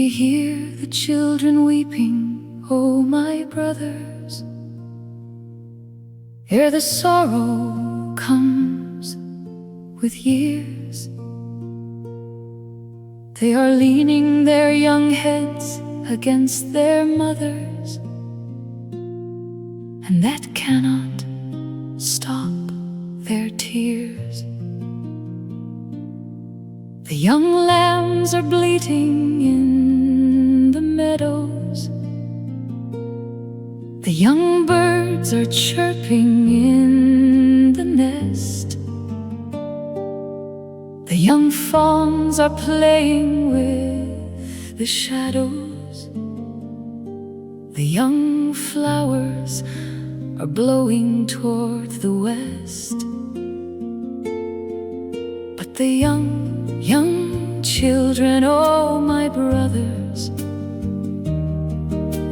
you hear the children weeping, oh my brothers? Ere the sorrow comes with years, they are leaning their young heads against their mothers, and that cannot stop their tears. The young lambs are bleating in the meadows, the young birds are chirping in the nest, the young fawns are playing with the shadows, the young flowers are blowing toward the west. But the young children, oh my brothers,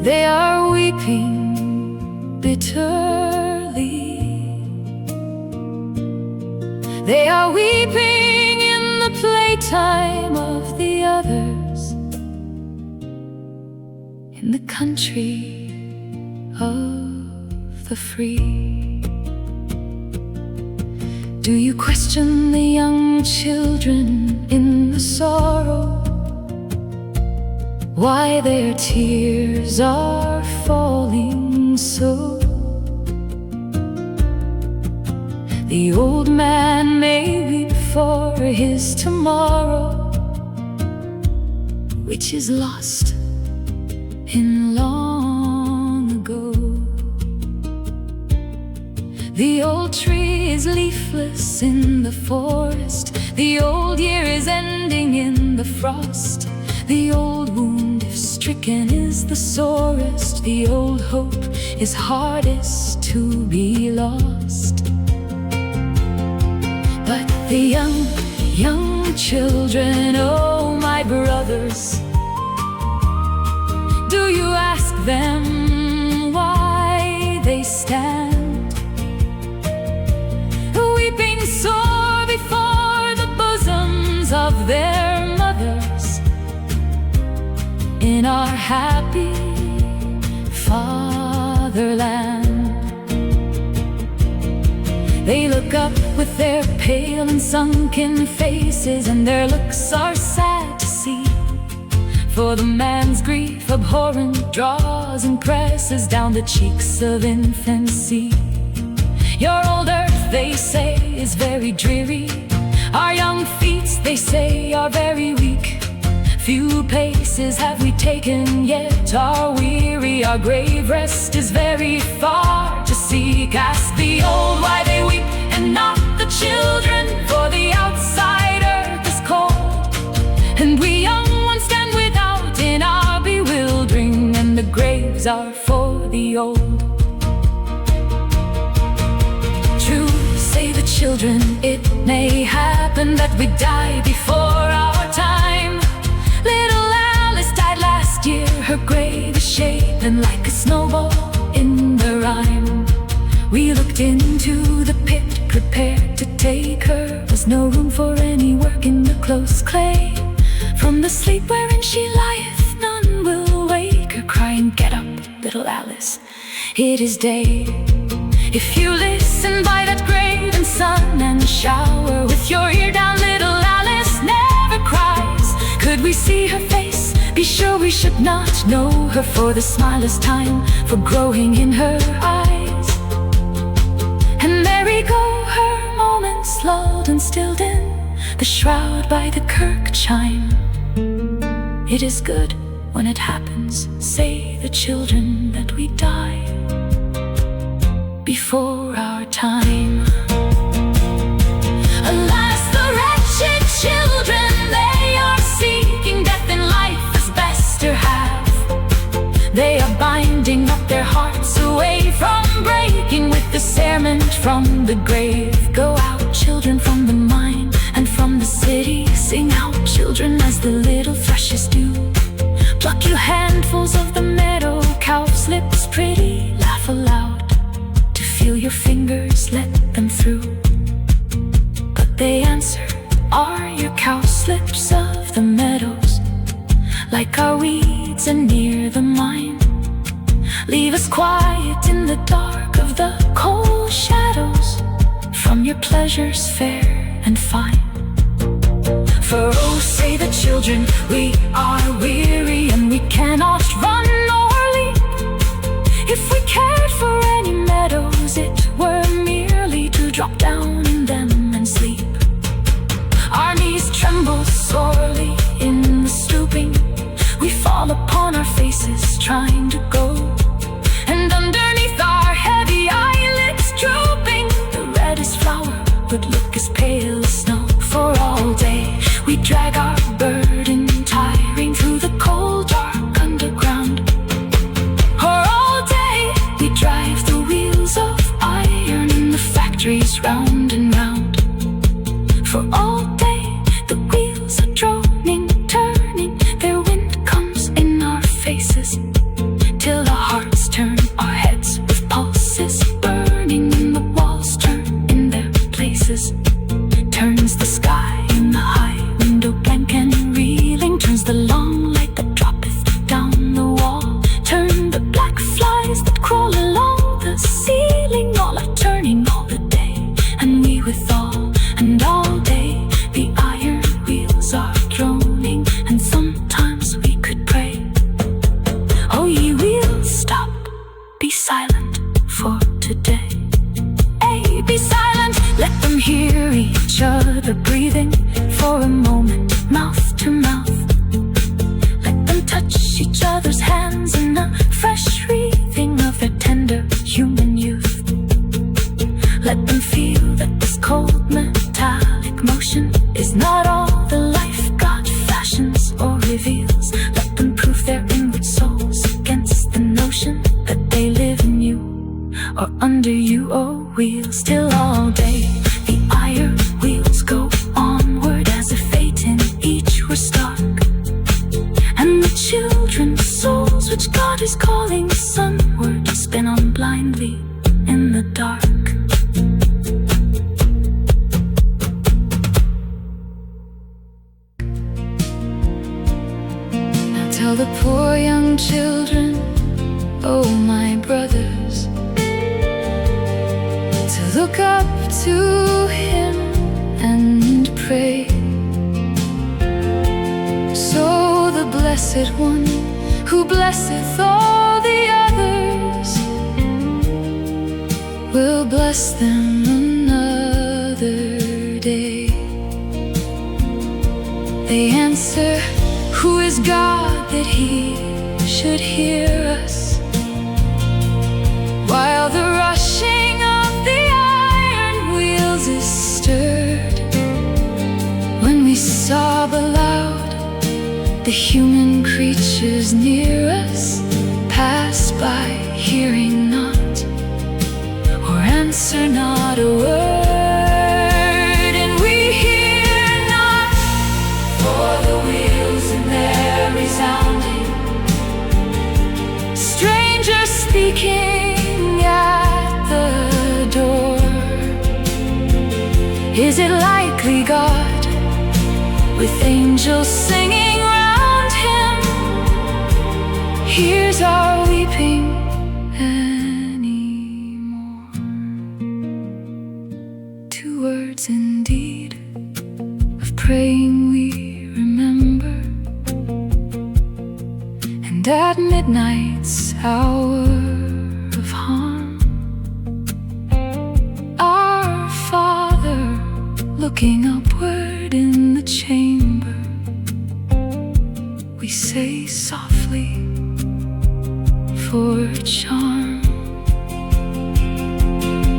they are weeping bitterly. They are weeping in the playtime of the others, in the country of the free. Do you question the young children in the sorrow, why their tears are falling so? The old man may weep for his tomorrow, which is lost in long ago. The old tree is leafless in the forest, the old year is ending in the frost, the old wound, if stricken, is the sorest, the old hope is hardest to be lost. But the young children, oh my brothers, do you ask them why they stand weeping sore before the bosoms of their mothers in our happy fatherland? They look up with their pale and sunken faces, and their looks are sad to see, for the man's grief abhorrent draws and presses down the cheeks of infancy. Your old earth, they say, is very dreary, our young feet, they say, are very weak. Few paces have we taken, yet are weary, our grave rest is very far to seek. Ask the old why they weep and not the children, for the outside earth is cold, and we young ones stand without in our bewildering, and the graves are for the old. True, say the children, it may happen that we die before our time. Little Alice died last year, her grave is shapen like a snowball in the rime. We looked into the pit, prepared to take her. There's no room for any work in the close clay. From the sleep wherein she lieth, none will wake her, crying, get up, little Alice, it is day. If you listen by that great and sun and shower, with your ear down, little Alice never cries. Could we see her face, be sure we should not know her, for the smile is time for growing in her eyes. And merry go her moments, lulled and stilled in the shroud by the kirk chime. It is good when it happens, say the children, that we die before our time. Alas, the wretched children, they are seeking death in life as best to have. They are binding up their hearts away from breaking with the serment from the grave. Go out, children, from the mine and from the city. Sing out, children, as the little thrushes do. Pluck you handfuls of the meadow, cow's lips pretty. Laugh aloud to feel your fingers let them through. But they answer, are your cowslips of the meadows, like our weeds and near the mine. Leave us quiet in the dark of the cold shadows from your pleasures fair and fine. For oh, say the children, we are weary and we cannot run or leap. If we cared for any meadows, it were merely to drop down in them and sleep. Our knees tremble sorely in the stooping. We fall upon our faces trying to go, and underneath our heavy eyelids drooping, the reddest flower would look as pale as snow. For all day we drag our burden tiring through the cold dark underground. For all day we drive the wheels of iron in the factories round and round. For all day the wheels are droning, turning, their wind comes in our faces, till our hearts turn, our heads with pulses burning, and the walls turn in their places. Turns the sky in the high window blank and reeling, turns the long light that droppeth down the wall, turn the black flies that crawl along the ceiling. All are turning all the day, and we withal, and all day the iron wheels are droning. And sometimes we could pray, oh ye wheels, stop, be silent for today. Hey, be silent, let them hear each other breathing for a moment, mouth to mouth. Let them touch each other's hands in a fresh wreathing of their tender human youth. Let them feel that this cold metallic motion is not all the life God fashions or reveals. Let them prove their inward souls against the notion that they live in you or under you, oh wheels. Till all day the iron wheels go onward as if fate in each were stark, and the children's souls which God is calling sunward spin on blindly in the dark. Now tell the poor young children, oh my brothers, to look up to Him and pray. So the Blessed One, who blesseth all the others, will bless them another day. They answer, who is God that He should hear us? While the rushing of the iron wheels is stirred, when we sob aloud, the human creatures near us pass by, hearing not or answer not a word. And we hear not, for the wheels in their resounding, strangers speaking at the door. Is it likely God, with angels singing round Him, hears our weeping anymore? 2 words indeed of praying we remember, and at midnight's hour of harm, our Father, looking upward in the chamber, we say softly for charm.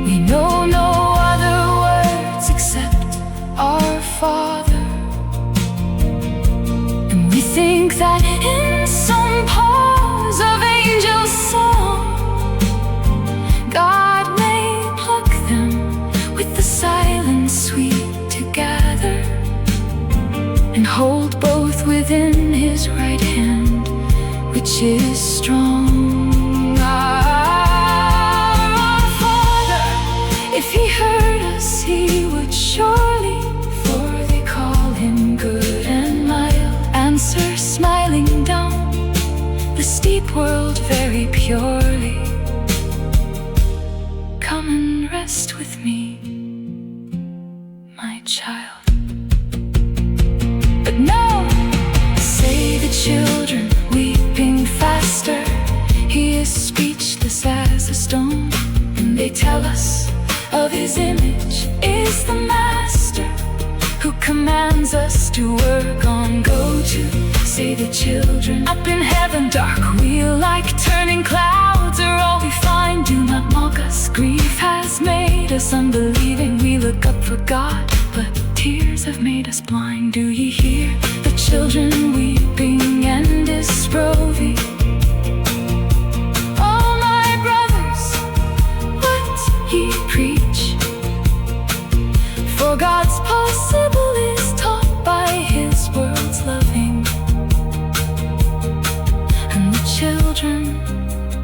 We know no other words except our Father, and we think that in some pause of angel song, God may pluck them with the silence sweet together, and hold both within His right hand, which is strong. Our Father, if He heard us, He would surely, for they call Him good and mild, answer smiling very purely. Come and rest with me, my child. But no, say the children, weeping faster. He is speechless as a stone, and they tell us of his image is the master who commands us to work on. Go to, say the children, up in heaven dark wheel like turning clouds are all we find. Do not mock us, grief has made us unbelieving. We look up for God, but tears have made us blind. Do ye hear the children weeping and disroving? Oh my brothers, what ye preach, for God's possible is taught by his world's loving, and the children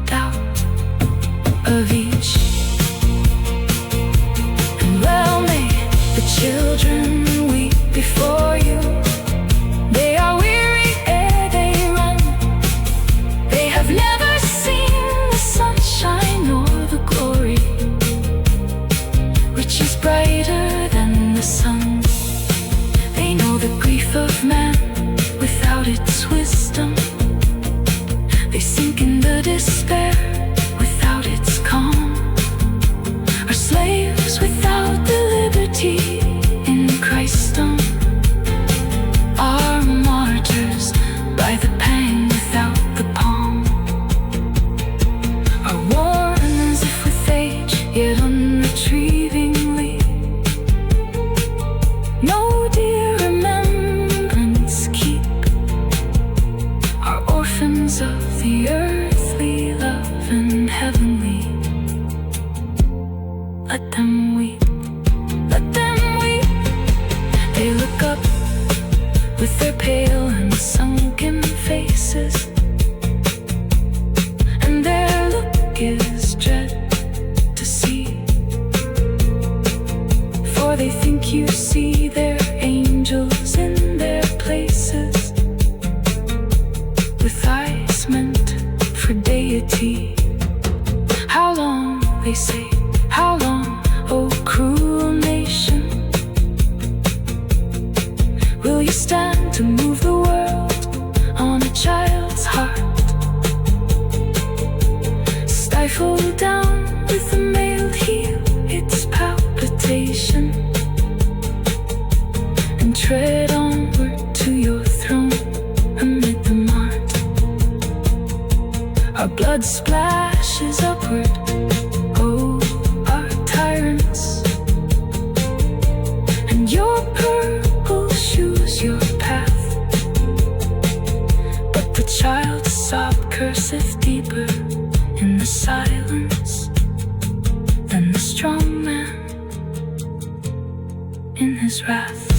doubt of each. And well may the children weep before you. They are weary ere they run. They have never seen the sunshine nor the glory which is brighter than the sun. They know the grief of man without its wisdom. They sink in the despair without its calm. Are slaves without the liberty in Christendom. Are martyrs by the pang without the palm. Are worn as if with age, yet unretrievingly. No dear remembrance keep. Are orphans of the earthly love and heavenly. Let them weep, let them weep. They look up with their pale and sunken faces, and their look is dread to see. For they think you see their angels in their places, with eyes meant for deity. How long, they say, how long, O cruel nation, will you stand to move the world on a child's heart? Stifle down with a mailed heel its palpitation, and tread onward to your throne amid the mart. Our blood splashes upward, oh, our tyrants, and your purple shoes your path. But the child's sob curseth deeper in the silence than the strong man in his wrath.